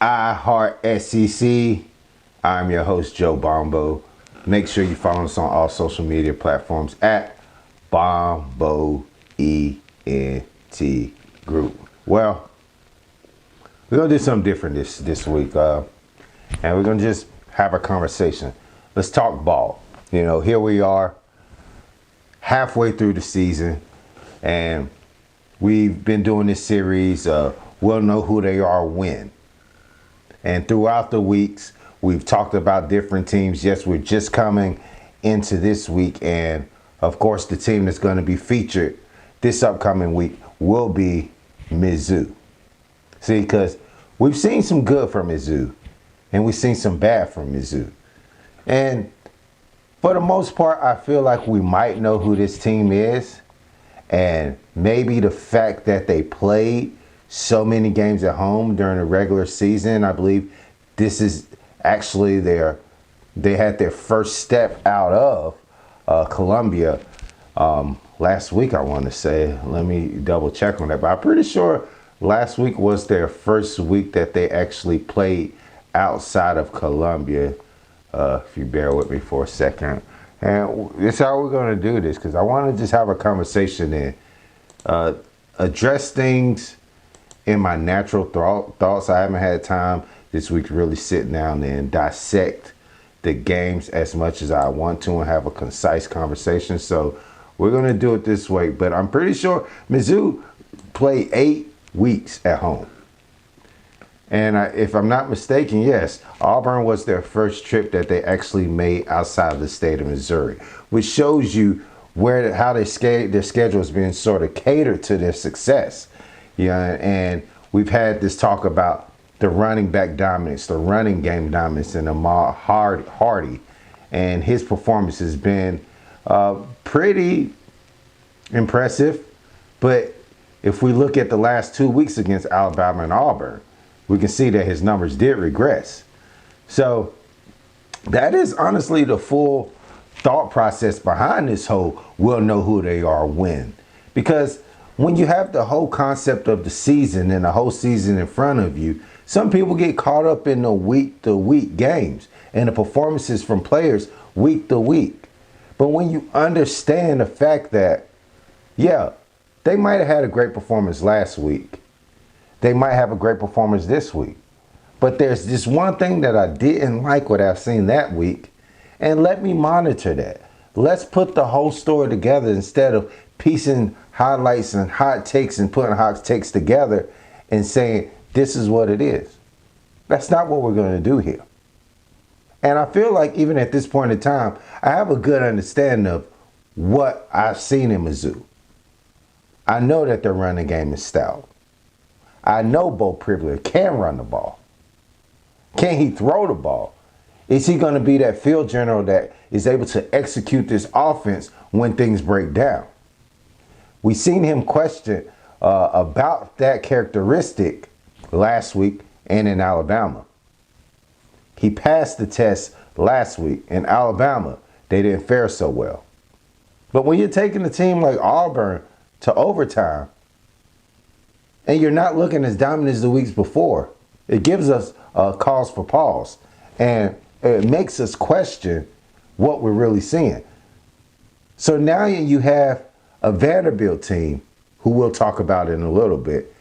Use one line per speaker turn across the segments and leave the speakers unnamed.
iHeartSEC. I'm your host, Joe Bombo. Make sure you follow us on all social media platforms at Bombo ENT Group. Well, we're going to do something different this week. And we're going to just have a conversation. Let's talk ball. You know, here we are halfway through the season. And we've been doing this series, We'll Know Who They Are When. And throughout the weeks, we've talked about different teams. Yes, we're just coming into this week. And, of course, the team that's going to be featured this upcoming week will be Mizzou. See, because we've seen some good from Mizzou, and we've seen some bad from Mizzou. And for the most part, I feel like we might know who this team is. And maybe the fact that they played so many games at home during the regular season, I believe this is actually they had their first step out of Columbia last week, I want to say. Let me double check on that. But I'm pretty sure last week was their first week that they actually played outside of Columbia. If you bear with me for a second. And it's how we're going to do this, because I want to just have a conversation and address things in my natural thoughts. I haven't had time this week to really sit down and dissect the games as much as I want to and have a concise conversation. So we're going to do it this way. But I'm pretty sure Mizzou played 8 weeks at home. And if I'm not mistaken, yes, Auburn was their first trip that they actually made outside of the state of Missouri, which shows you how their schedule is being sort of catered to their success. Yeah, and we've had this talk about the running back dominance, the running game dominance in Ahmad Hardy, and his performance has been pretty impressive. But if we look at the last 2 weeks against Alabama and Auburn, we can see that his numbers did regress. So that is honestly the full thought process behind this whole we'll know who they are when. Because when you have the whole concept of the season and the whole season in front of you, some people get caught up in the week-to-week games and the performances from players week to week. But when you understand the fact that, yeah, they might have had a great performance last week, they might have a great performance this week. But there's this one thing that I didn't like what I've seen that week, and let me monitor that. Let's put the whole story together instead of piecing highlights and hot takes and putting hot takes together and saying this is what it is. That's not what we're going to do here. And I feel like even at this point in time, I have a good understanding of what I've seen in Mizzou. I know that their running game is stout. I know Bo Privilege can run the ball. Can he throw the ball? Is he going to be that field general that is able to execute this offense when things break down? We've seen him question about that characteristic last week and in Alabama. He passed the test last week in Alabama. They didn't fare so well. But when you're taking a team like Auburn to overtime, and you're not looking as dominant as the weeks before, it gives us cause for pause. And it makes us question what we're really seeing. So now you have a Vanderbilt team, who we'll talk about in a little bit,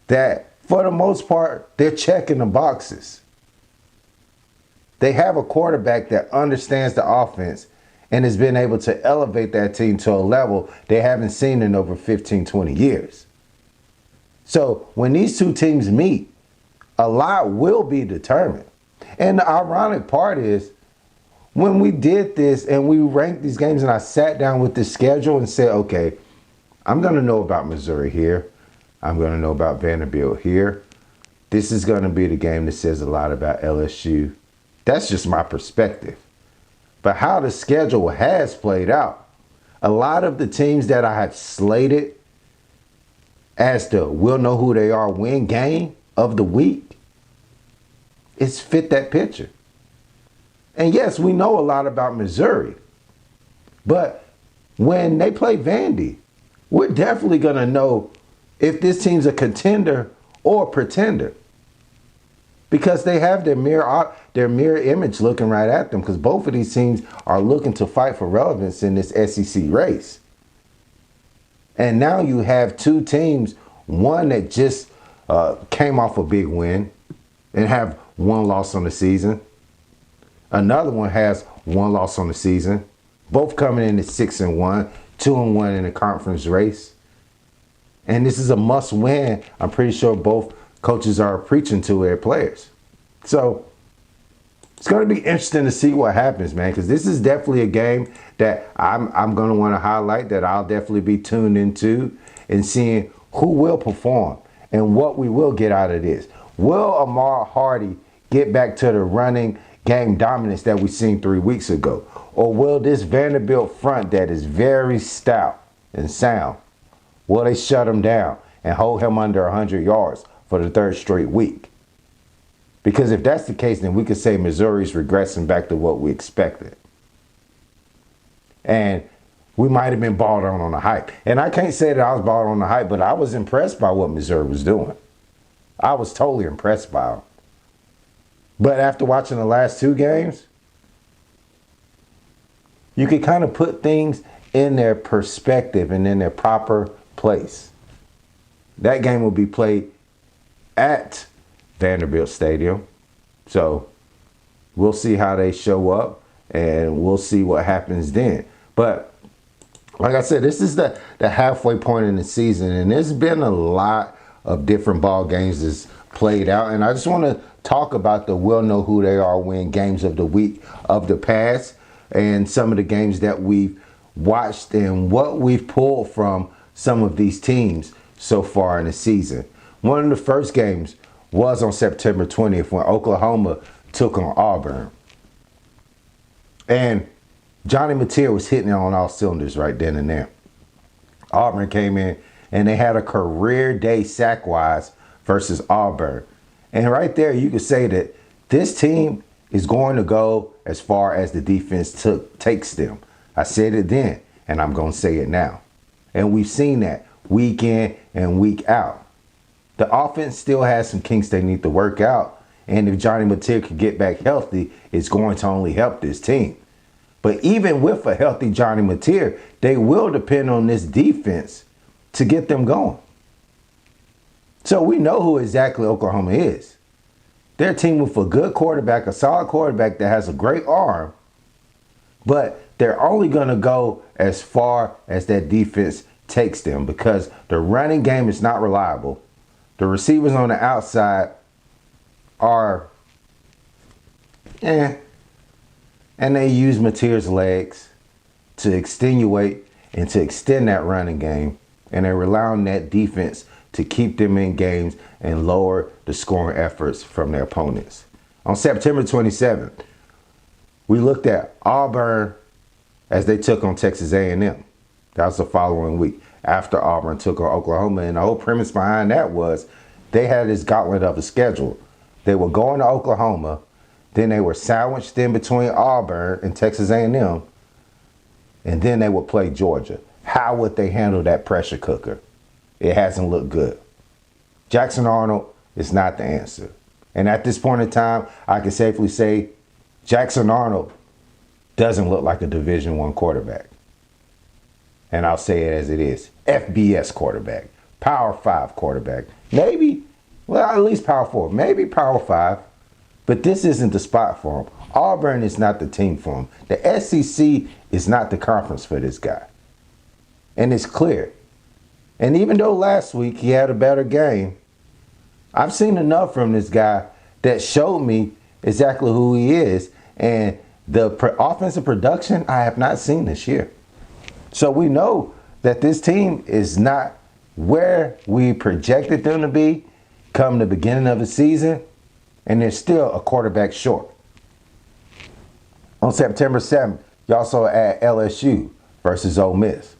that for the most part, they're checking the boxes. They have a quarterback that understands the offense and has been able to elevate that team to a level they haven't seen in over 15, 20 years. So when these two teams meet, a lot will be determined. And the ironic part is, when we did this and we ranked these games and I sat down with the schedule and said, okay, I'm going to know about Missouri here. I'm going to know about Vanderbilt here. This is going to be the game that says a lot about LSU. That's just my perspective. But how the schedule has played out, a lot of the teams that I have slated as the we'll know who they are win game of the week, it's fit that picture. And yes, we know a lot about Missouri, but when they play Vandy, we're definitely going to know if this team's a contender or a pretender. because they have their mirror image looking right at them, because both of these teams are looking to fight for relevance in this SEC race. And now you have two teams, one that just came off a big win and have one loss on the season. Another one has one loss on the season. Both coming in at 6-1, 2-1 in the conference race. And this is a must win. I'm pretty sure both coaches are preaching to their players. So it's going to be interesting to see what happens, man, because this is definitely a game that I'm going to want to highlight, that I'll definitely be tuned into and seeing who will perform and what we will get out of this. Will Ahmad Hardy get back to the running game dominance that we seen 3 weeks ago? Or will this Vanderbilt front that is very stout and sound, will they shut him down and hold him under 100 yards for the third straight week? Because if that's the case, then we could say Missouri's regressing back to what we expected. And we might have been balled on the hype. And I can't say that I was balled on the hype, but I was impressed by what Missouri was doing. I was totally impressed by them. But after watching the last two games, you could kind of put things in their perspective and in their proper place. That game will be played at Vanderbilt Stadium. So we'll see how they show up and we'll see what happens then. But like I said, this is the halfway point in the season, and there's been a lot of different ball games that's played out. And I just want to talk about the we'll know who they are win games of the week of the past and some of the games that we've watched and what we've pulled from some of these teams so far in the season. One of the first games was on September 20th when Oklahoma took on Auburn. And Johnny Mateer was hitting it on all cylinders right then and there. Auburn came in and they had a career day sack-wise versus Auburn. And right there you could say that this team is going to go as far as the defense takes them. I said it then, and I'm going to say it now. And we've seen that week in and week out. The offense still has some kinks they need to work out. And if Johnny Mateer could get back healthy, it's going to only help this team. But even with a healthy Johnny Mateer, they will depend on this defense to get them going. So we know who exactly Oklahoma is. They're a team with a good quarterback, a solid quarterback that has a great arm, but they're only going to go as far as that defense takes them because the running game is not reliable. The receivers on the outside are and they use Mateer's legs to extenuate and to extend that running game, and they rely on that defense to keep them in games and lower the scoring efforts from their opponents. On September 27th, we looked at Auburn as they took on Texas A&M. That was the following week after Auburn took on Oklahoma. And the whole premise behind that was they had this gauntlet of a schedule. They were going to Oklahoma, then they were sandwiched in between Auburn and Texas A&M, and then they would play Georgia. How would they handle that pressure cooker? It hasn't looked good. Jackson Arnold is not the answer. And at this point in time, I can safely say Jackson Arnold doesn't look like a Division I quarterback. And I'll say it as it is. FBS quarterback. Power 5 quarterback. Maybe, well, at least Power 4. Maybe Power 5. But this isn't the spot for him. Auburn is not the team for him. The SEC is not the conference for this guy. And it's clear. And even though last week he had a better game, I've seen enough from this guy that showed me exactly who he is. And the offensive production I have not seen this year. So we know that this team is not where we projected them to be come the beginning of the season. And they're still a quarterback short. On September 7th, y'all saw at LSU versus Ole Miss.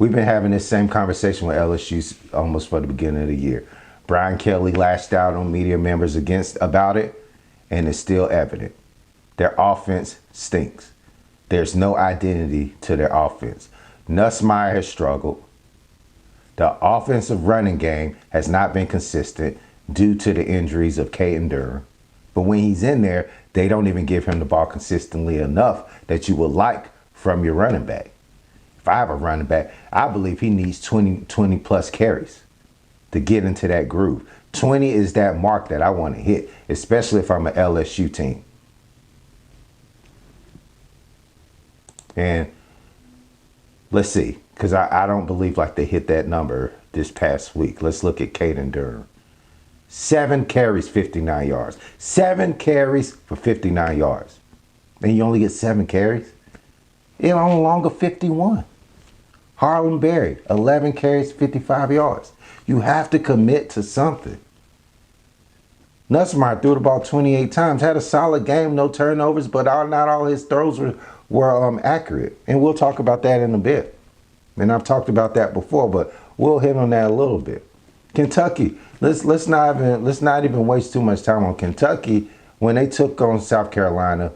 We've been having this same conversation with LSU almost for the beginning of the year. Brian Kelly lashed out on media members about it, and it's still evident. Their offense stinks. There's no identity to their offense. Nussmeier has struggled. The offensive running game has not been consistent. due to the injuries of contender. But when he's in there, they don't even give him the ball consistently enough that you would like from your running back. If I have a running back, I believe he needs 20 plus carries to get into that groove. 20 is that mark that I want to hit, especially if I'm an LSU team. And let's see, because I don't believe like they hit that number this past week. Let's look at Caden Durham. 7 carries, 59 yards. 7 carries for 59 yards. And you only get 7 carries? It no longer 51. Harlan Berry, 11 carries, 55 yards. You have to commit to something. Nussmeier threw the ball 28 times, had a solid game, no turnovers, but not all his throws were accurate. And we'll talk about that in a bit. And I've talked about that before, but we'll hit on that a little bit. Kentucky, let's not even waste too much time on Kentucky. When they took on South Carolina,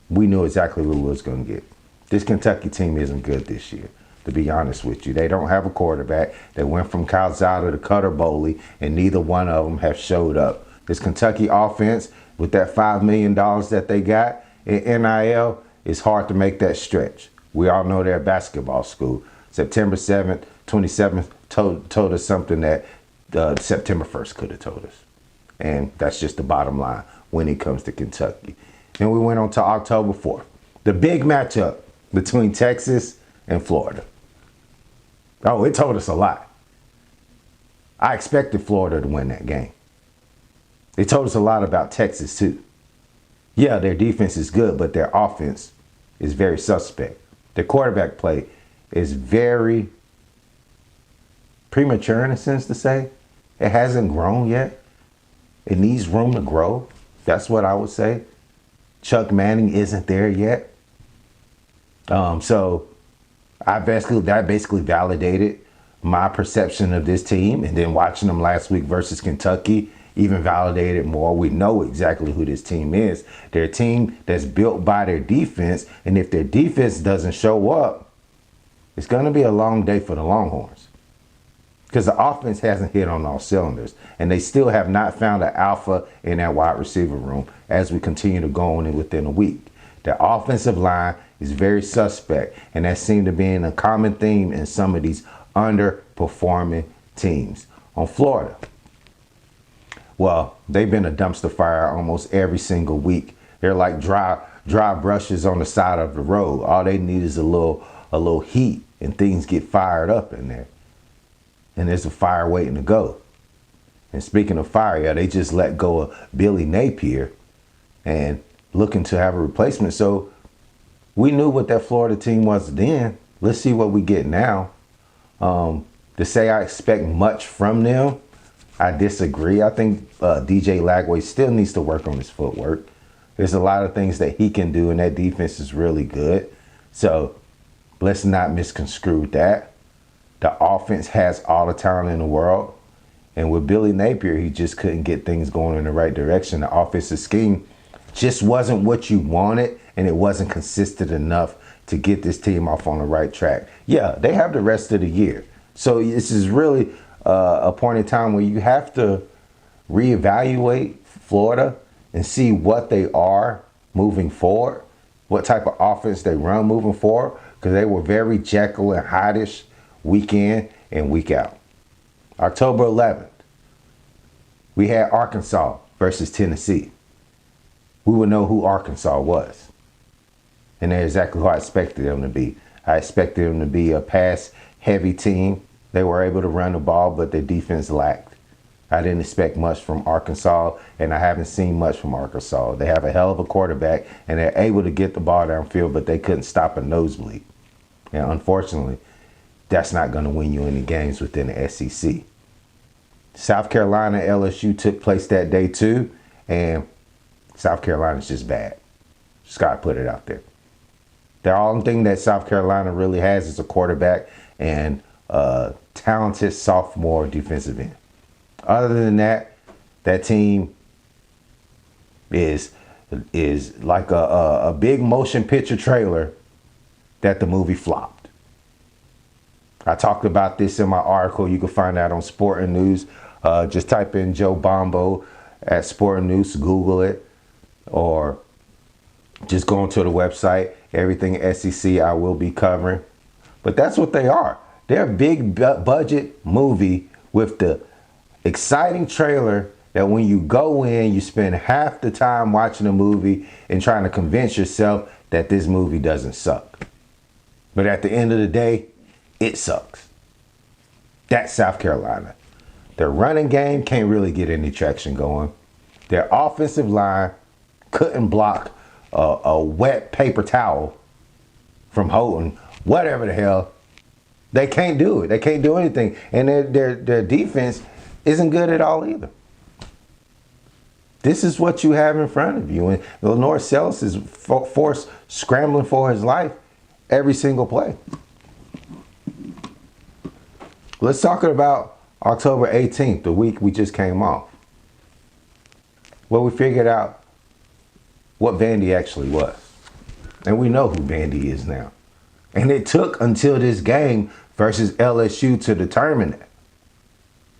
we knew exactly what we was going to get. This Kentucky team isn't good this year, to be honest with you. They don't have a quarterback. They went from Calzada to Cutter Boley, and neither one of them have showed up. This Kentucky offense, with that $5 million that they got in NIL, it's hard to make that stretch. We all know they're a basketball school. September 7th, 27th told us something that September 1st could have told us. And that's just the bottom line when it comes to Kentucky. Then we went on to October 4th. The big matchup between Texas and Florida. Oh, it told us a lot. I expected Florida to win that game. It told us a lot about Texas, too. Yeah, their defense is good, but their offense is very suspect. Their quarterback play is very premature, in a sense to say. It hasn't grown yet. It needs room to grow. That's what I would say. Chuck Manning isn't there yet. So that basically validated my perception of this team. And then watching them last week versus Kentucky even validated more. We know exactly who this team is. They're a team that's built by their defense. And if their defense doesn't show up, it's going to be a long day for the Longhorns. Because the offense hasn't hit on all cylinders. And they still have not found an alpha in that wide receiver room as we continue to go on within a week. The offensive line is very suspect. And that seemed to be a common theme in some of these underperforming teams. On Florida, well, they've been a dumpster fire almost every single week. They're like dry brushes on the side of the road. All they need is a little heat and things get fired up in there. And there's a fire waiting to go. And speaking of fire, yeah, they just let go of Billy Napier and looking to have a replacement. So we knew what that Florida team was then. Let's see what we get now. To say I expect much from them, I disagree. I think DJ Lagway still needs to work on his footwork. There's a lot of things that he can do, and that defense is really good. So let's not misconstrue that. The offense has all the talent in the world. And with Billy Napier, he just couldn't get things going in the right direction. The offensive scheme just wasn't what you wanted, and it wasn't consistent enough to get this team off on the right track. Yeah, they have the rest of the year. So this is really a point in time where you have to reevaluate Florida and see what they are moving forward, what type of offense they run moving forward, because they were very Jekyll and Hyde-ish week in and week out. October 11th, we had Arkansas versus Tennessee. We would know who Arkansas was. And they're exactly who I expected them to be. I expected them to be a pass-heavy team. They were able to run the ball, but their defense lacked. I didn't expect much from Arkansas, and I haven't seen much from Arkansas. They have a hell of a quarterback, and they're able to get the ball downfield, but they couldn't stop a nosebleed. And unfortunately, that's not going to win you any games within the SEC. South Carolina, LSU took place that day too, and South Carolina's just bad. Just got to put it out there. The only thing that South Carolina really has is a quarterback and a talented sophomore defensive end. Other than that, that team is like a big motion picture trailer that the movie flopped. I talked about this in my article. You can find that on Sport and News. Just type in Joe Bombo at Sport News, Google it, or just go onto the website. Everything SEC I will be covering. But that's what they are. They're a big budget movie with the exciting trailer that when you go in, you spend half the time watching the movie and trying to convince yourself that this movie doesn't suck. But at the end of the day, it sucks. That's South Carolina. Their running game can't really get any traction going. Their offensive line couldn't block a wet paper towel from Houghton. Whatever the hell. They can't do it. They can't do anything. And their defense isn't good at all either. This is what you have in front of you. And Lenore Sellis is forced scrambling for his life every single play. Let's talk about October 18th, the week we just came off. Well, we figured out what Vandy actually was. And we know who Vandy is now. And it took until this game versus LSU to determine that.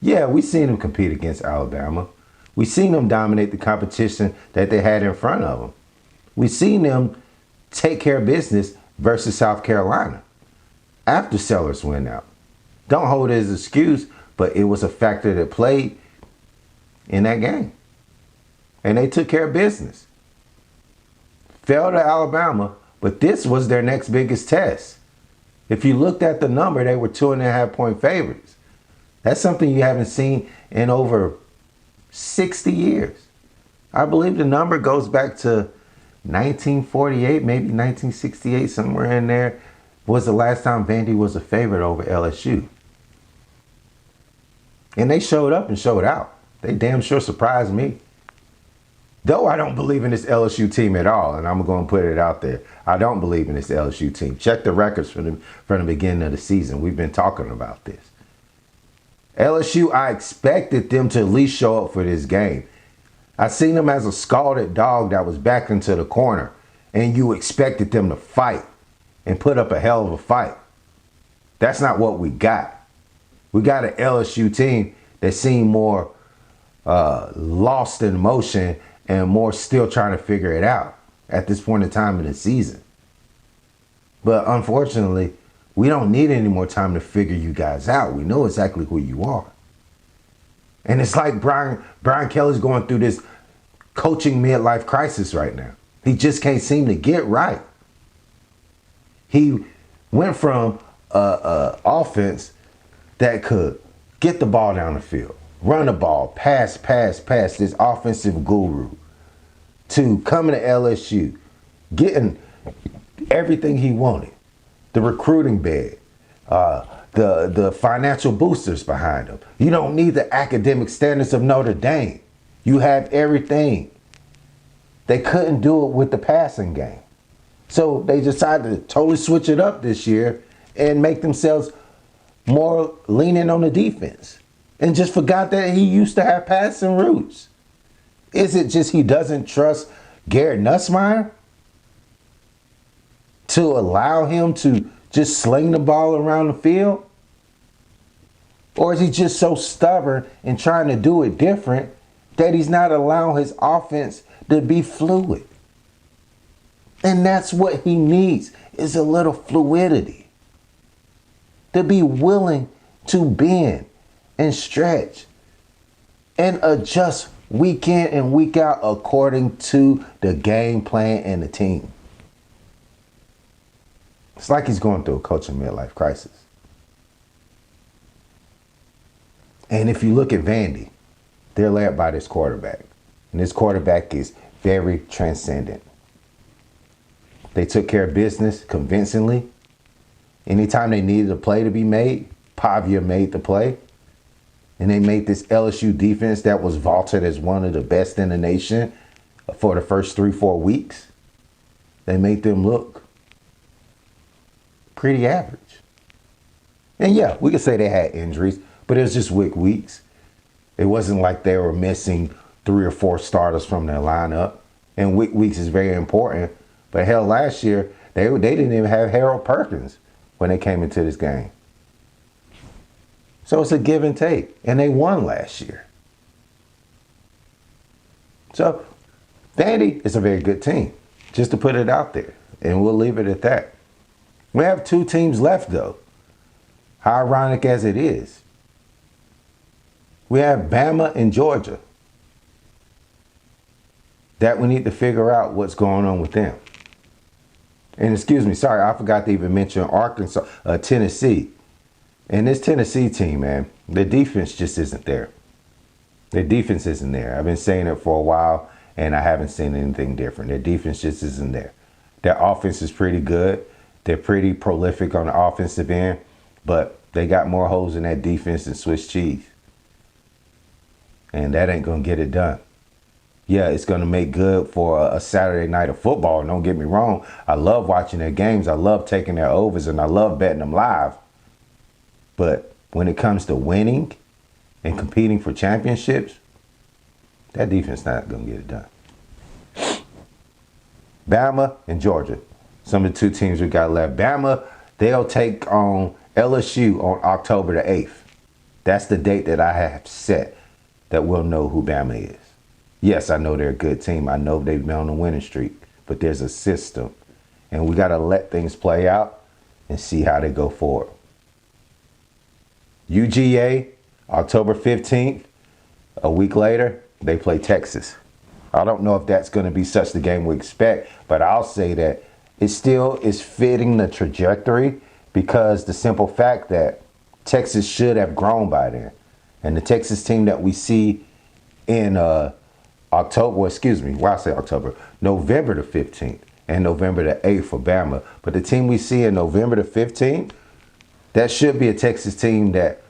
Yeah, we seen them compete against Alabama. We seen them dominate the competition that they had in front of them. We seen them take care of business versus South Carolina after Sellers went out. Don't hold it as an excuse, but it was a factor that played in that game. And they took care of business. Fell to Alabama, but this was their next biggest test. If you looked at the number, they were 2.5-point favorites. That's something you haven't seen in over 60 years. I believe the number goes back to 1948, maybe 1968, somewhere in there, was the last time Vandy was a favorite over LSU. And they showed up and showed out. They damn sure surprised me. Though I don't believe in this LSU team at all, and I'm going to put it out there. I don't believe in this LSU team. Check the records from the beginning of the season. We've been talking about this. LSU, I expected them to at least show up for this game. I seen them as a scalded dog that was backed into the corner, and you expected them to fight and put up a hell of a fight. That's not what we got. We got an LSU team that seemed more lost in motion and more still trying to figure it out at this point in time in the season. But unfortunately, we don't need any more time to figure you guys out. We know exactly who you are. And it's like Brian Kelly's going through this coaching midlife crisis right now. He just can't seem to get right. He went from offense that could get the ball down the field, run the ball, pass, this offensive guru, to coming to LSU, getting everything he wanted, the recruiting bed, the financial boosters behind him. You don't need the academic standards of Notre Dame. You have everything. They couldn't do it with the passing game. So they decided to totally switch it up this year and make themselves more leaning on the defense. And just forgot that he used to have passing roots. Is it just he doesn't trust Garrett Nussmeier to allow him to just sling the ball around the field? Or is he just so stubborn and trying to do it different that he's not allowing his offense to be fluid? And that's what he needs, is a little fluidity. To be willing to bend and stretch and adjust week in and week out according to the game plan and the team. It's like he's going through a coaching midlife crisis. And if you look at Vandy, they're led by this quarterback. And this quarterback is very transcendent. They took care of business convincingly. Anytime they needed a play to be made, Pavia made the play. And they made this LSU defense that was vaulted as one of the best in the nation for the first 3-4 weeks. They made them look pretty average. And yeah, we could say they had injuries, but it was just weeks. It wasn't like they were missing 3 or 4 starters from their lineup. And weeks is very important. But hell, last year, they didn't even have Harold Perkins when they came into this game. So it's a give and take. And they won last year. So Vandy is a very good team, just to put it out there. And we'll leave it at that. We have 2 teams left, though. How ironic as it is. We have Bama and Georgia that we need to figure out what's going on with them. And excuse me, sorry, I forgot to even mention Arkansas, Tennessee. And this Tennessee team, man, the defense just isn't there. Their defense isn't there. I've been saying it for a while, and I haven't seen anything different. Their defense just isn't there. Their offense is pretty good. They're pretty prolific on the offensive end, but they got more holes in that defense than Swiss cheese. And that ain't going to get it done. Yeah, it's going to make good for a Saturday night of football. Don't get me wrong. I love watching their games. I love taking their overs, and I love betting them live. But when it comes to winning and competing for championships, that defense not going to get it done. Bama and Georgia, some of the 2 teams we got left. Bama, they'll take on LSU on October the 8th. That's the date that I have set that we'll know who Bama is. Yes, I know they're a good team. I know they've been on a winning streak, but there's a system, and we got to let things play out and see how they go forward. UGA, October 15th, a week later, they play Texas. I don't know if that's going to be such the game we expect, but I'll say that it still is fitting the trajectory because the simple fact that Texas should have grown by then. And the Texas team that we see in November the 15th and November the 8th for Bama. But the team we see in November the 15th, that should be a Texas team that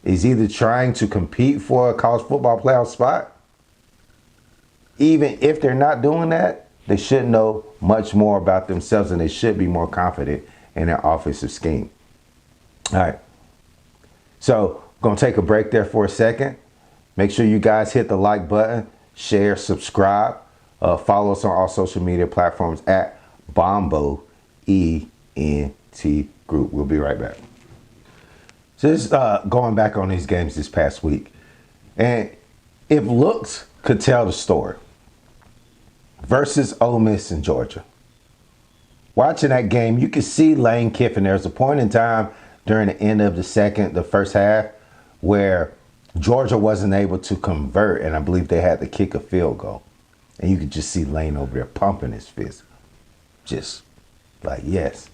is either trying to compete for a college football playoff spot. Even if they're not doing that, they should know much more about themselves and they should be more confident in their offensive scheme. All right. So, going to take a break there for a second. Make sure you guys hit the like button, share, subscribe. Follow us on all social media platforms at Bombo ENT Group. We'll be right back. So just going back on these games this past week. And if looks could tell the story versus Ole Miss and Georgia. Watching that game, you could see Lane Kiffin. There's a point in time during the end of the first half, where Georgia wasn't able to convert, and I believe they had to kick a field goal. And you could just see Lane over there pumping his fist. Just like, yes.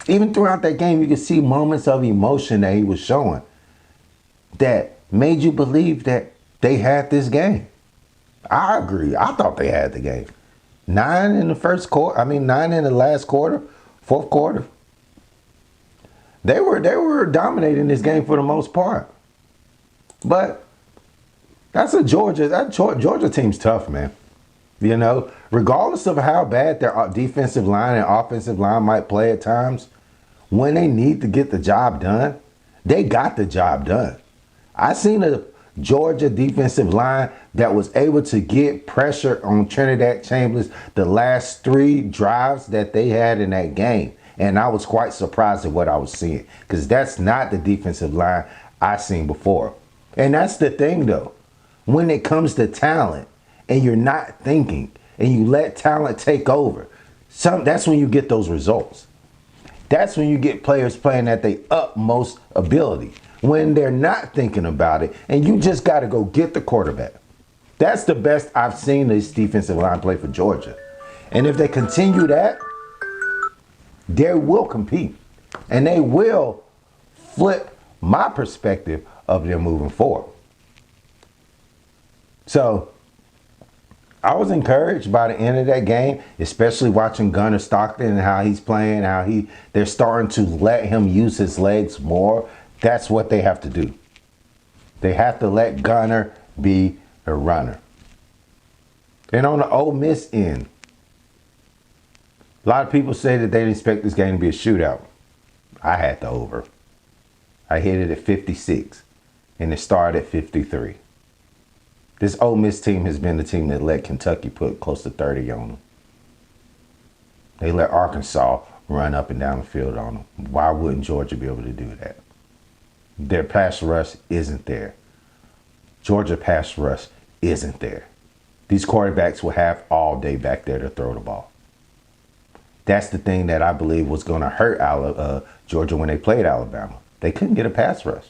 Even throughout that game, you could see moments of emotion that he was showing that made you believe that they had this game. I agree. I thought they had the game. 9 in the first quarter. 9 in the last quarter, fourth quarter. They were dominating this game for the most part. But that Georgia team's tough, man. You know, regardless of how bad their defensive line and offensive line might play at times, when they need to get the job done, they got the job done. I seen a Georgia defensive line that was able to get pressure on Trinidad Chambers the last 3 drives that they had in that game. And I was quite surprised at what I was seeing, because that's not the defensive line I seen before. And that's the thing, though. When it comes to talent and you're not thinking and you let talent take over, that's when you get those results. That's when you get players playing at their utmost ability, when they're not thinking about it and you just got to go get the quarterback. That's the best I've seen this defensive line play for Georgia. And if they continue that, they will compete. And they will flip my perspective of them moving forward. So I was encouraged by the end of that game, especially watching Gunnar Stockton and how he's playing, they're starting to let him use his legs more. That's what they have to do. They have to let Gunnar be a runner. And on the Ole Miss end, a lot of people say that they didn't expect this game to be a shootout. I had the over. I hit it at 56, and it started at 53. This Ole Miss team has been the team that let Kentucky put close to 30 on them. They let Arkansas run up and down the field on them. Why wouldn't Georgia be able to do that? Their pass rush isn't there. Georgia pass rush isn't there. These quarterbacks will have all day back there to throw the ball. That's the thing that I believe was going to hurt Georgia when they played Alabama. They couldn't get a pass rush.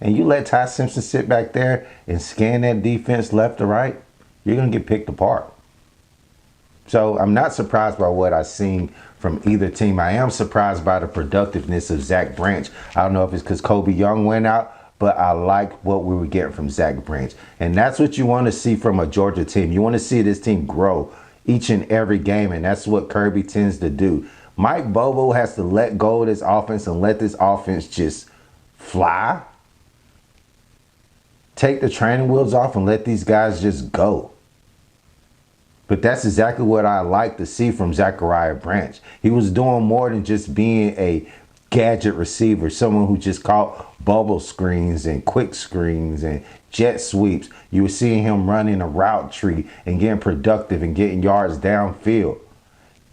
And you let Ty Simpson sit back there and scan that defense left to right, you're going to get picked apart. So I'm not surprised by what I've seen from either team. I am surprised by the productiveness of Zach Branch. I don't know if it's because Kobe Young went out, but I like what we were getting from Zach Branch. And that's what you want to see from a Georgia team. You want to see this team grow each and every game, and that's what Kirby tends to do. Mike Bobo has to let go of this offense and let this offense just fly. Take the training wheels off and let these guys just go. But that's exactly what I like to see from Zachariah Branch. He was doing more than just being a gadget receiver, someone who just caught bubble screens and quick screens and jet sweeps. You were seeing him running a route tree and getting productive and getting yards downfield.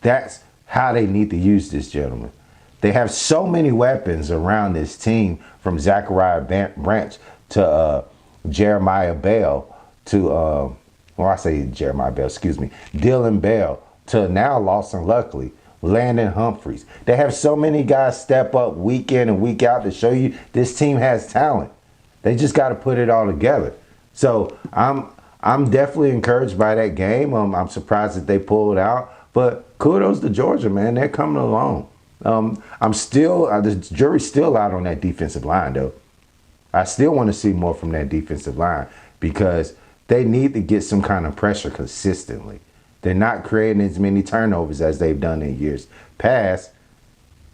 That's how they need to use this gentleman. They have so many weapons around this team, from Zachariah Branch to Jeremiah Bell to Dylan Bell to now Lawson Luckley, Landon Humphreys. They have so many guys step up week in and week out to show you this team has talent. They just got to put it all together. So I'm definitely encouraged by that game. I'm surprised that they pulled out, but kudos to Georgia, man. They're coming along. The jury's still out on that defensive line, though. I still want to see more from that defensive line because they need to get some kind of pressure consistently. They're not creating as many turnovers as they've done in years past.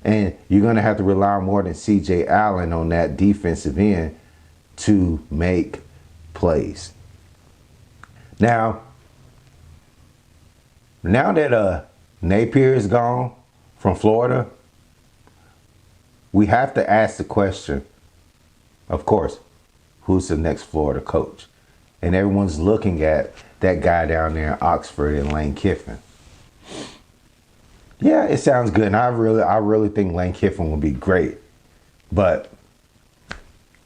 And you're going to have to rely more than C.J. Allen on that defensive end to make plays. Now that Napier is gone from Florida, we have to ask the question, of course, who's the next Florida coach? And everyone's looking at that guy down there in Oxford and Lane Kiffin. Yeah, it sounds good. And I really think Lane Kiffin will be great. But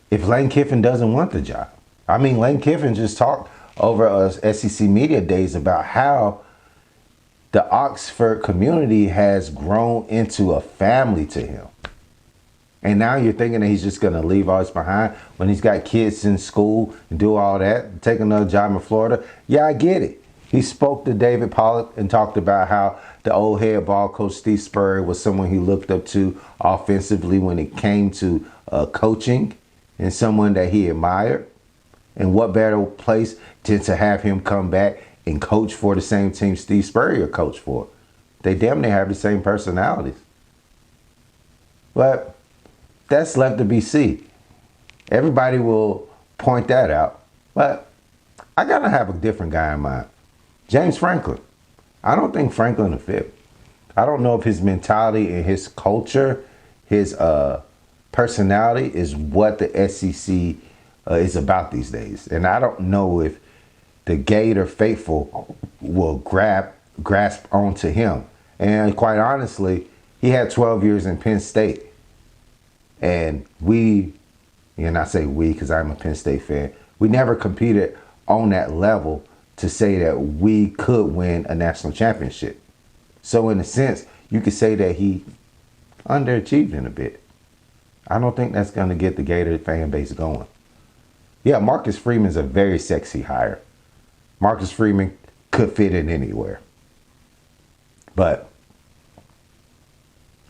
if Lane Kiffin doesn't want the job, I mean, Lane Kiffin just talked over SEC Media Days about how the Oxford community has grown into a family to him. And now you're thinking that he's just going to leave all this behind when he's got kids in school and do all that, take another job in Florida. Yeah, I get it. He spoke to David Pollack and talked about how the old head ball coach Steve Spurrier was someone he looked up to offensively when it came to coaching, and someone that he admired. And what better place than to have him come back and coach for the same team Steve Spurrier coached for. They damn near have the same personalities. But that's left to be seen. Everybody will point that out. But I got to have a different guy in mind. James Franklin. I don't think Franklin will fit. I don't know if his mentality and his culture, his personality is what the SEC is about these days. And I don't know if the Gator faithful will grasp onto him. And quite honestly, he had 12 years in Penn State. And I say we because I'm a Penn State fan, we never competed on that level to say that we could win a national championship. So in a sense, you could say that he underachieved in a bit. I don't think that's going to get the Gator fan base going. Yeah, Marcus Freeman's a very sexy hire. Marcus Freeman could fit in anywhere. But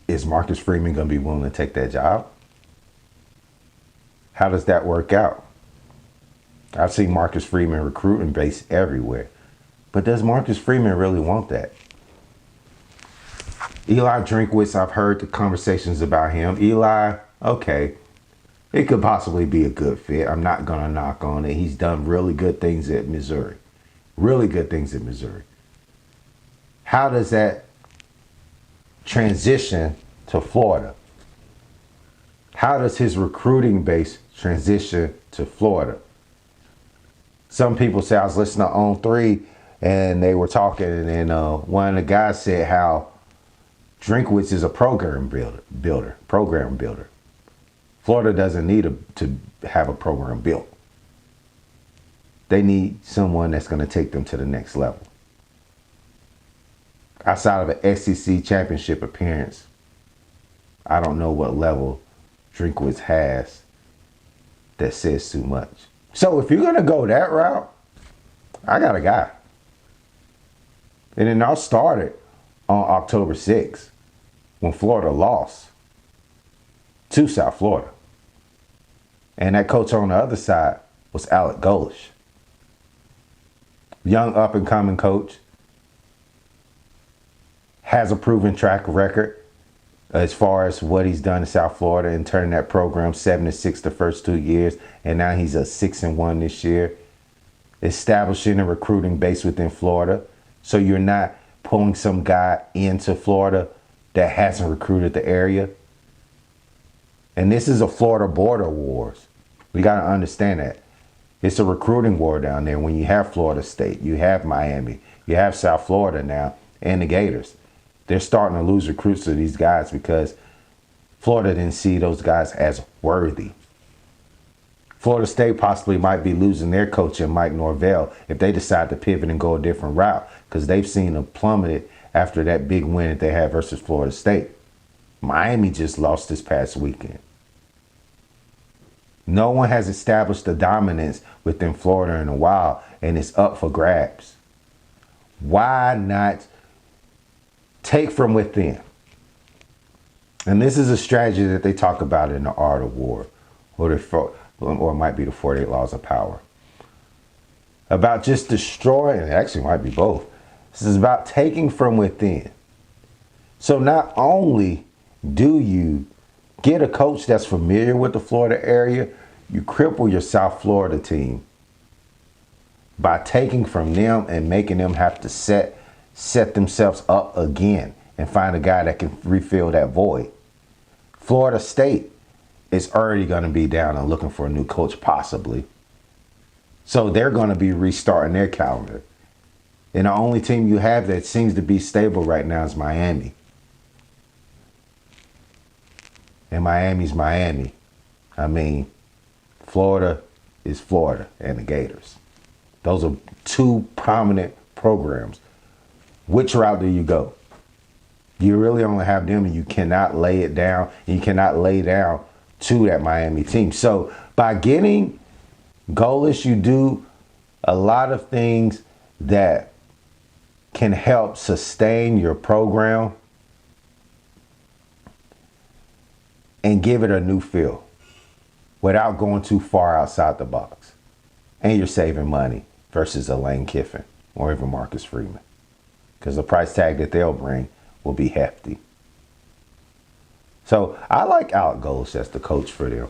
is Marcus Freeman going to be willing to take that job? How does that work out? I've seen Marcus Freeman recruiting base everywhere. But does Marcus Freeman really want that? Eli Drinkwitz, I've heard the conversations about him. Eli, okay, it could possibly be a good fit. I'm not going to knock on it. He's done really good things at Missouri. Really good things at Missouri. How does that transition to Florida? How does his recruiting base transition to Florida? Some people say, I was listening to On 3 and they were talking, and then one of the guys said how Drinkwitz is a program builder. Florida doesn't need to have a program built. They need someone that's going to take them to the next level. Outside of an SEC championship appearance, I don't know what level Drinkwitz has that says too much. So if you're going to go that route, I got a guy. And it all started on October 6th when Florida lost to South Florida. And that coach on the other side was Alec Golish. Young up-and-coming coach. Has a proven track record as far as what he's done in South Florida and turning that program 7-6 the first 2 years. And now he's a 6-1 this year. Establishing a recruiting base within Florida. So you're not pulling some guy into Florida that hasn't recruited the area. And this is a Florida border wars. We got to understand that. It's a recruiting war down there when you have Florida State, you have Miami, you have South Florida now, and the Gators. They're starting to lose recruits to these guys because Florida didn't see those guys as worthy. Florida State possibly might be losing their coach in Mike Norvell if they decide to pivot and go a different route because they've seen them plummeted after that big win that they had versus Florida State. Miami just lost this past weekend. No one has established the dominance within Florida in a while, and it's up for grabs. Why not take from within? And this is a strategy that they talk about in the Art of War, or it might be the 48 Laws of Power. About just destroying, it actually might be both. This is about taking from within. So not only do you get a coach that's familiar with the Florida area, you cripple your South Florida team by taking from them and making them have to set themselves up again and find a guy that can refill that void. Florida State is already going to be down and looking for a new coach possibly. So they're going to be restarting their calendar. And the only team you have that seems to be stable right now is Miami. And Miami's Miami. I mean, Florida is Florida and the Gators. Those are two prominent programs. Which route do you go? You really only have them, and you cannot lay it down. You cannot lay down to that Miami team. So by getting Golish, you do a lot of things that can help sustain your program and give it a new feel without going too far outside the box. And you're saving money versus a Lane Kiffin or even Marcus Freeman, because the price tag that they'll bring will be hefty. So I like Alec Golish as the coach for them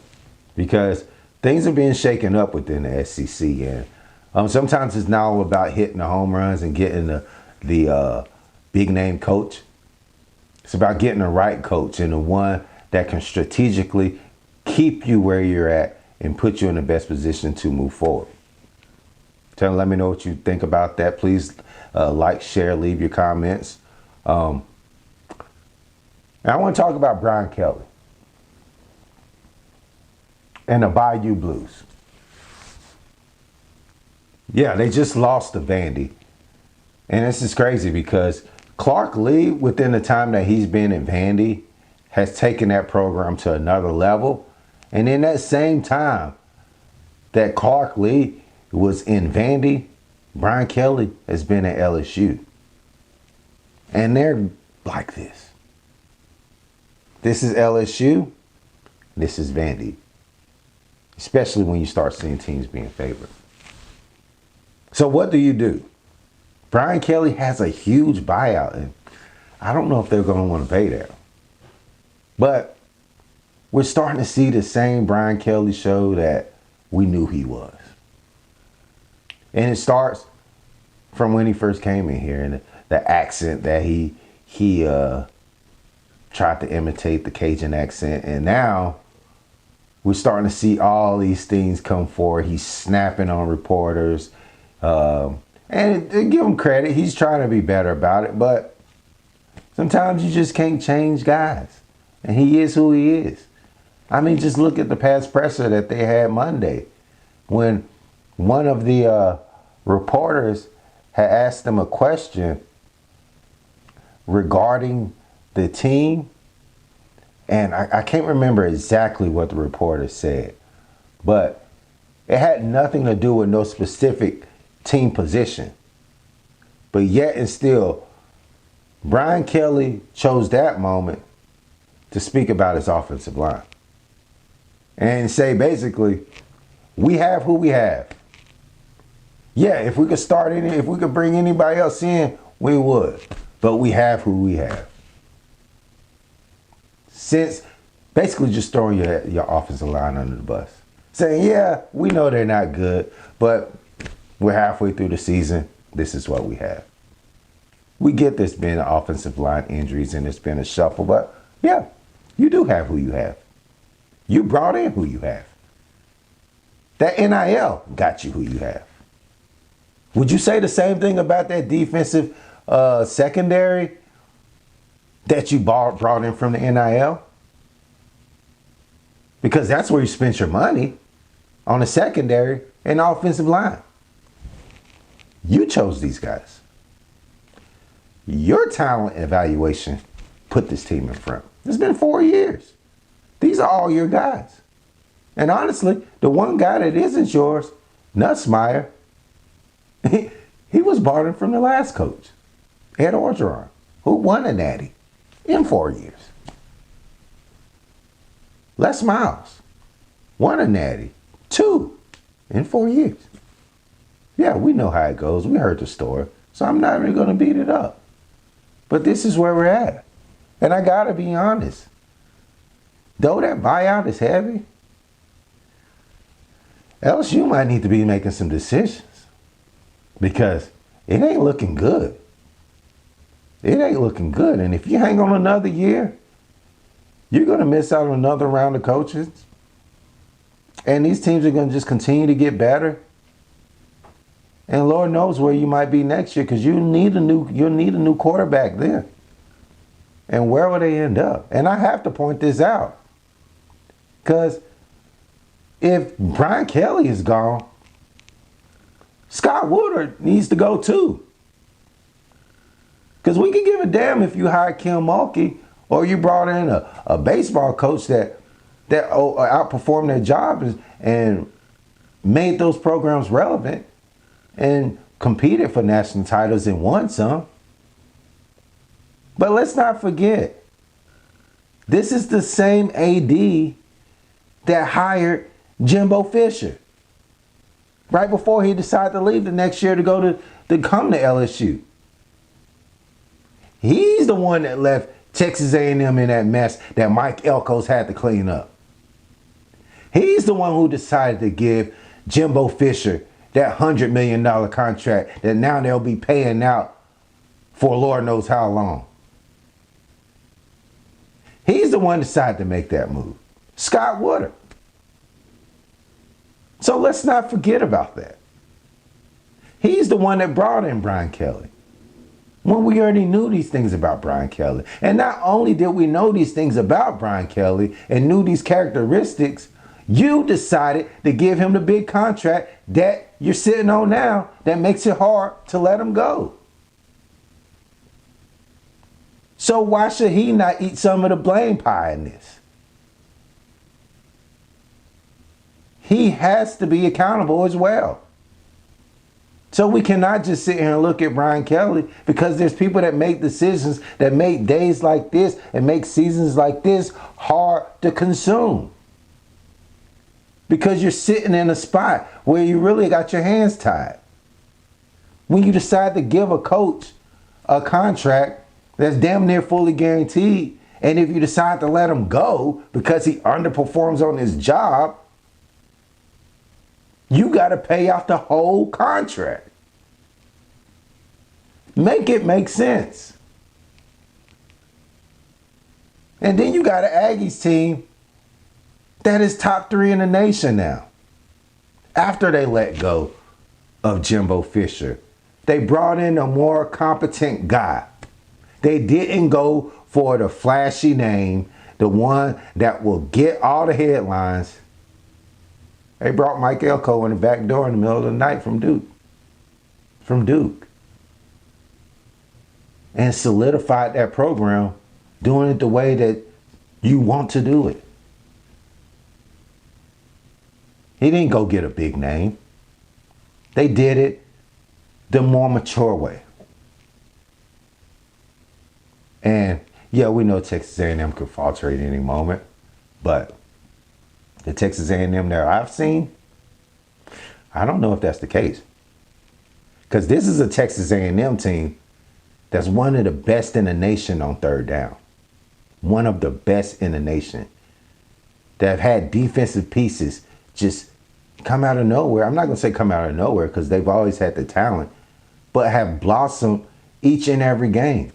because things are being shaken up within the SEC. And sometimes it's not all about hitting the home runs and getting the big name coach. It's about getting the right coach and the one that can strategically keep you where you're at and put you in the best position to move forward. Let me know what you think about that. Please like, share, leave your comments. And I want to talk about Brian Kelly and the Bayou Blues. Yeah, they just lost to Vandy. And this is crazy because Clark Lee, within the time that he's been in Vandy, has taken that program to another level. And in that same time that Clark Lee was in Vandy, Brian Kelly has been at LSU. And they're like this. This is LSU. This is Vandy. Especially when you start seeing teams being favored. So what do? Brian Kelly has a huge buyout, and I don't know if they're going to want to pay that. But we're starting to see the same Brian Kelly show that we knew he was. And it starts from when he first came in here and the accent that he tried to imitate, the Cajun accent. And now we're starting to see all these things come forward. He's snapping on reporters. And give him credit. He's trying to be better about it. But sometimes you just can't change guys. And he is who he is. I mean, just look at the pass pressure that they had Monday when one of the reporters had asked them a question regarding the team. And I can't remember exactly what the reporter said, but it had nothing to do with no specific team position. But yet and still, Brian Kelly chose that moment to speak about his offensive line and say basically, we have who we have. Yeah, if we could bring anybody else in, we would. But we have who we have. Since basically just throwing your offensive line under the bus. Saying, yeah, we know they're not good, but we're halfway through the season. This is what we have. We get there's been offensive line injuries and it's been a shuffle, but yeah, you do have who you have. You brought in who you have. That NIL got you who you have. Would you say the same thing about that defensive secondary that you brought in from the NIL? Because that's where you spent your money, on the secondary and the offensive line. You chose these guys. Your talent evaluation put this team in front. It's been 4 years. These are all your guys. And honestly, the one guy that isn't yours, Nussmeier, he was brought in from the last coach, Ed Orgeron, who won a natty in 4 years. Les Miles won a natty, 2 in 4 years. Yeah, we know how it goes. We heard the story. So I'm not even going to beat it up. But this is where we're at. And I got to be honest. Though that buyout is heavy, LSU might need to be making some decisions. Because it ain't looking good. It ain't looking good. And if you hang on another year, you're going to miss out on another round of coaches. And these teams are going to just continue to get better. And Lord knows where you might be next year, because you'll need a new quarterback then. And where will they end up? And I have to point this out. Because if Brian Kelly is gone, Scott Woodard needs to go too. Because we can give a damn if you hire Kim Mulkey or you brought in a baseball coach that outperformed their job and made those programs relevant and competed for national titles and won some. But let's not forget, this is the same AD that hired Jimbo Fisher right before he decided to leave the next year to come to LSU. He's the one that left Texas A&M in that mess that Mike Elko's had to clean up. He's the one who decided to give Jimbo Fisher that $100 million contract that now they'll be paying out for Lord knows how long. He's the one who decided to make that move. Scott Woodard. So let's not forget about that. He's the one that brought in Brian Kelly. When we already knew these things about Brian Kelly. And not only did we know these things about Brian Kelly and knew these characteristics, you decided to give him the big contract that you're sitting on now that makes it hard to let him go. So why should he not eat some of the blame pie in this? He has to be accountable as well. So we cannot just sit here and look at Brian Kelly, because there's people that make decisions that make days like this and make seasons like this hard to consume. Because you're sitting in a spot where you really got your hands tied. When you decide to give a coach a contract that's damn near fully guaranteed, and if you decide to let him go because he underperforms on his job, you got to pay off the whole contract. Make it make sense. And then you got an Aggies team that is top 3 in the nation now. After they let go of Jimbo Fisher, they brought in a more competent guy. They didn't go for the flashy name. the one that will get all the headlines. They brought Mike Elko in the back door in the middle of the night from Duke. And solidified that program, doing it the way that you want to do it. He didn't go get a big name. They did it the more mature way. And yeah, we know Texas A&M could falter at any moment, but the Texas A&M that I've seen, I don't know if that's the case. Because this is a Texas A&M team that's one of the best in the nation on third down. One of the best in the nation. That have had defensive pieces just come out of nowhere. I'm not going to say come out of nowhere because they've always had the talent, but have blossomed each and every game.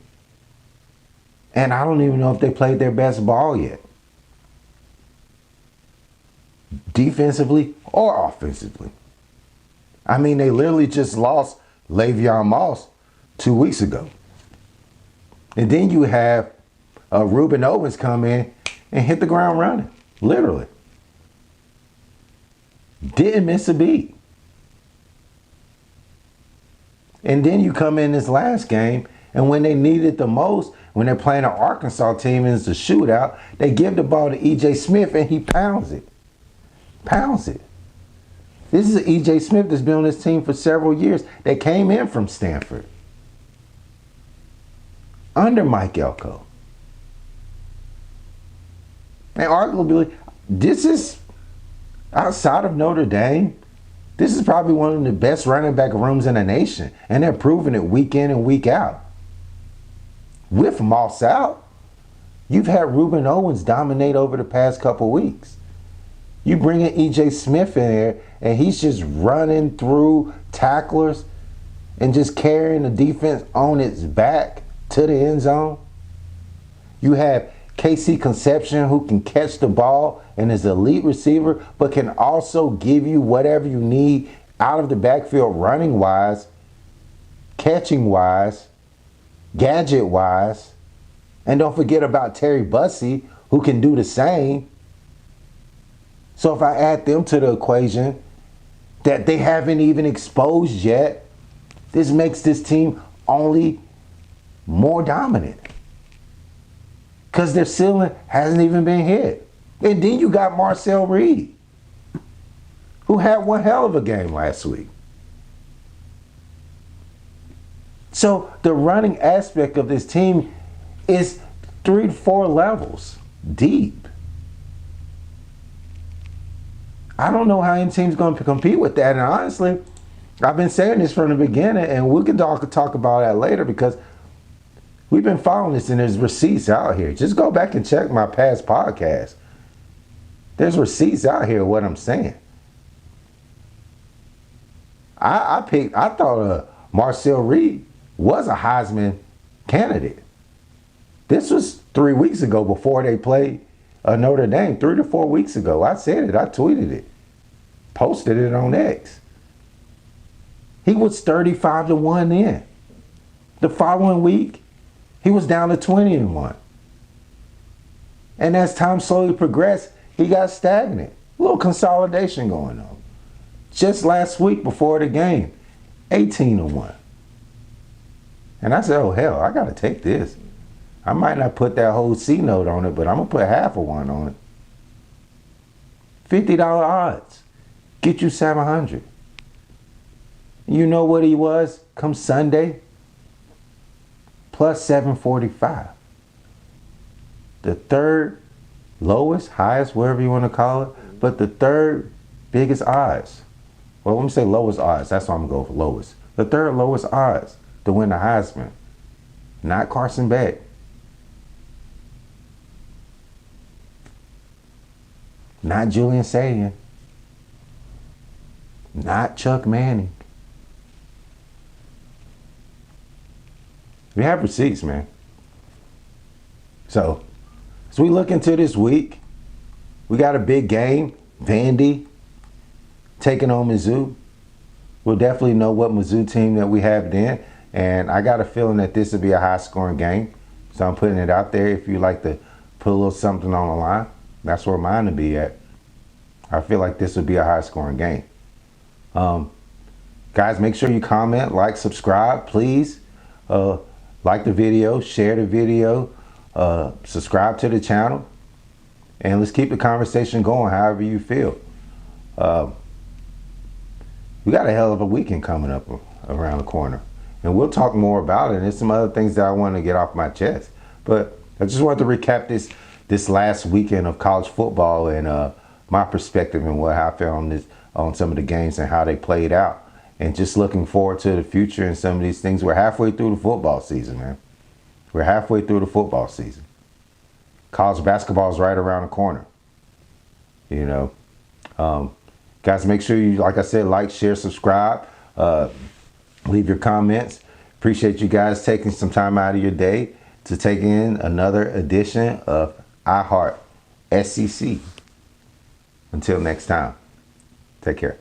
And I don't even know if they played their best ball yet. Defensively or offensively. I mean, they literally just lost Le'Veon Moss 2 weeks ago. And then you have Ruben Owens come in and hit the ground running. Literally. Didn't miss a beat. And then you come in this last game, and when they need it the most, when they're playing an Arkansas team and it's a shootout, they give the ball to E.J. Smith and he pounds it. Pounds it. This is E.J. Smith that's been on this team for several years. They came in from Stanford. Under Mike Elko. And arguably, this is, outside of Notre Dame, this is probably one of the best running back rooms in the nation. And they're proving it week in and week out. With Moss out, you've had Ruben Owens dominate over the past couple weeks. You bring in E.J. Smith in there, and he's just running through tacklers and just carrying the defense on its back to the end zone. You have Casey Conception, who can catch the ball and is an elite receiver, but can also give you whatever you need out of the backfield running-wise, catching-wise, gadget-wise. And don't forget about Terry Bussey, who can do the same. So if I add them to the equation that they haven't even exposed yet, this makes this team only more dominant. Because their ceiling hasn't even been hit. And then you got Marcel Reed, who had one hell of a game last week. So the running aspect of this team is 3 to 4 levels deep. I don't know how any team's going to compete with that. And honestly, I've been saying this from the beginning, and we can talk about that later because we've been following this and there's receipts out here. Just go back and check my past podcasts. There's receipts out here of what I'm saying. I thought Marcel Reed was a Heisman candidate. This was 3 weeks ago before they played Notre Dame, 3 to 4 weeks ago. I said it. I tweeted it. Posted it on X. He was 35 to 1 then. The following week, he was down to 20 to 1. And as time slowly progressed, he got stagnant. A little consolidation going on. Just last week before the game, 18 to 1. And I said, oh hell, I gotta take this. I might not put that whole C note on it, but I'm gonna put half of one on it. $50 odds. Get you 700. You know what he was come Sunday? Plus 745. The third lowest, highest, whatever you want to call it, but the third biggest odds. Well, let me say lowest odds. That's why I'm going to go for lowest. The third lowest odds to win the Heisman. Not Carson Beck. Not Julian Sagan. Not Chuck Manning. We have receipts, man. So, as we look into this week, we got a big game. Vandy taking on Mizzou. We'll definitely know what Mizzou team that we have then. And I got a feeling that this will be a high-scoring game. So I'm putting it out there. If you like to put a little something on the line. That's where mine would be at. I feel like this would be a high-scoring game. Guys, make sure you comment, like, subscribe, please. Like the video, share the video, subscribe to the channel, and let's keep the conversation going however you feel. We got a hell of a weekend coming up around the corner, and we'll talk more about it. And there's some other things that I want to get off my chest, but I just wanted to recap this last weekend of college football and my perspective and what I felt on some of the games and how they played out. And just looking forward to the future and some of these things. We're halfway through the football season, man. We're halfway through the football season. College basketball is right around the corner. You know, guys, make sure you, like I said, like, share, subscribe, leave your comments. Appreciate you guys taking some time out of your day to take in another edition of iHeartSEC. Until next time, take care.